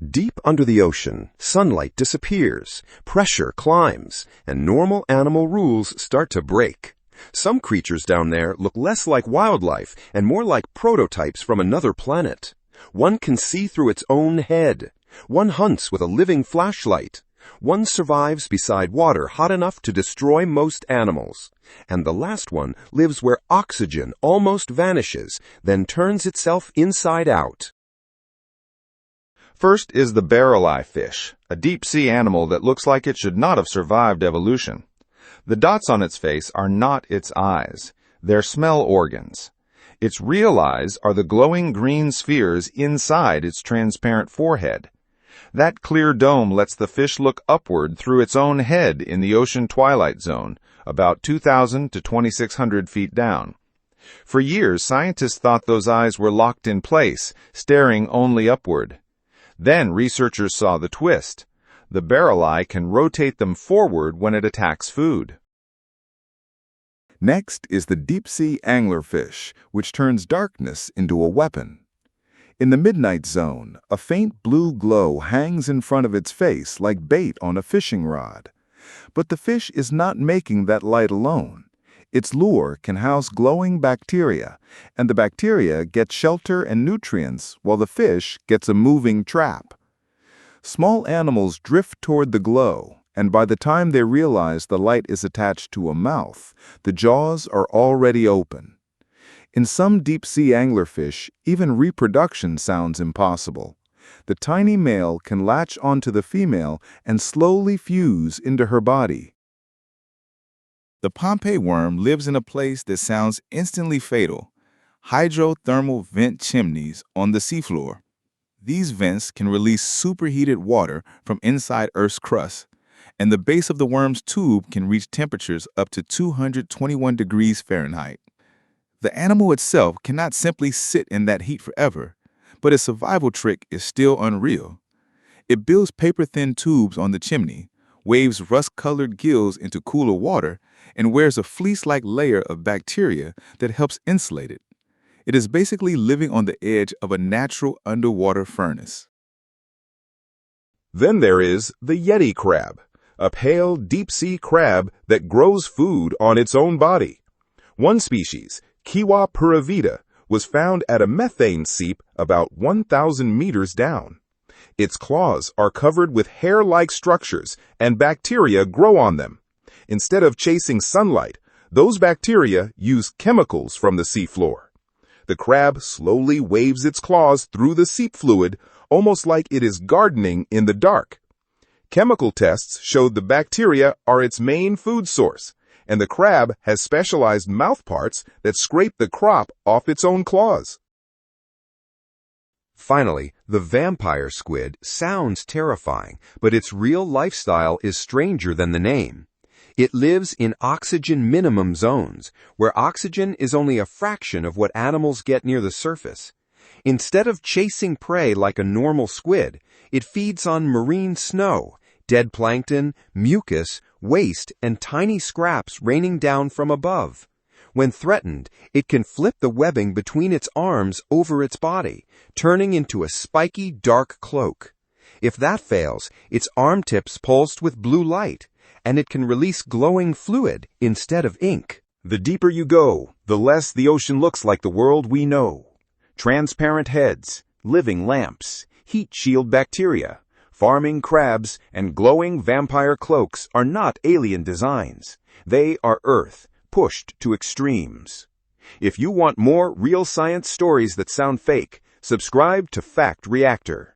Deep under the ocean, sunlight disappears, pressure climbs, and normal animal rules start to break. Some creatures down there look less like wildlife and more like prototypes from another planet. One can see through its own head. One hunts with a living flashlight. One survives beside water hot enough to destroy most animals. And the last one lives where oxygen almost vanishes, then turns itself inside out. First is the barrel-eye fish, a deep-sea animal that looks like it should not have survived evolution. The dots on its face are not its eyes. They're smell organs. Its real eyes are the glowing green spheres inside its transparent forehead. That clear dome lets the fish look upward through its own head in the ocean twilight zone, about 2,000 to 2,600 feet down. For years, scientists thought those eyes were locked in place, staring only upward. Then researchers saw the twist. The barrel eye can rotate them forward when it attacks food. Next is the deep-sea anglerfish, which turns darkness into a weapon. In the midnight zone, a faint blue glow hangs in front of its face like bait on a fishing rod. But the fish is not making that light alone. Its lure can house glowing bacteria, and the bacteria get shelter and nutrients while the fish gets a moving trap. Small animals drift toward the glow, and by the time they realize the light is attached to a mouth, the jaws are already open. In some deep-sea anglerfish, even reproduction sounds impossible. The tiny male can latch onto the female and slowly fuse into her body. The Pompeii worm lives in a place that sounds instantly fatal: hydrothermal vent chimneys on the seafloor. These vents can release superheated water from inside Earth's crust, and the base of the worm's tube can reach temperatures up to 221 degrees Fahrenheit. The animal itself cannot simply sit in that heat forever, but its survival trick is still unreal. It builds paper-thin tubes on the chimney, waves rust-colored gills into cooler water, and wears a fleece-like layer of bacteria that helps insulate it. It is basically living on the edge of a natural underwater furnace. Then there is the Yeti crab, a pale, deep-sea crab that grows food on its own body. One species, Kiwa puravita, was found at a methane seep about 1,000 meters down. Its claws are covered with hair-like structures, and bacteria grow on them. Instead of chasing sunlight, those bacteria use chemicals from the seafloor. The crab slowly waves its claws through the seep fluid, almost like it is gardening in the dark. Chemical tests showed the bacteria are its main food source, and the crab has specialized mouth parts that scrape the crop off its own claws. Finally, the vampire squid sounds terrifying, but its real lifestyle is stranger than the name. It lives in oxygen minimum zones, where oxygen is only a fraction of what animals get near the surface. Instead of chasing prey like a normal squid, it feeds on marine snow, dead plankton, mucus, waste, and tiny scraps raining down from above. When threatened, it can flip the webbing between its arms over its body, turning into a spiky, dark cloak. If that fails, its arm tips pulsed with blue light, and it can release glowing fluid instead of ink. The deeper you go, the less the ocean looks like the world we know. Transparent heads, living lamps, heat shield bacteria, farming crabs, and glowing vampire cloaks are not alien designs. They are Earth, pushed to extremes. If you want more real science stories that sound fake, subscribe to Fact Reactor.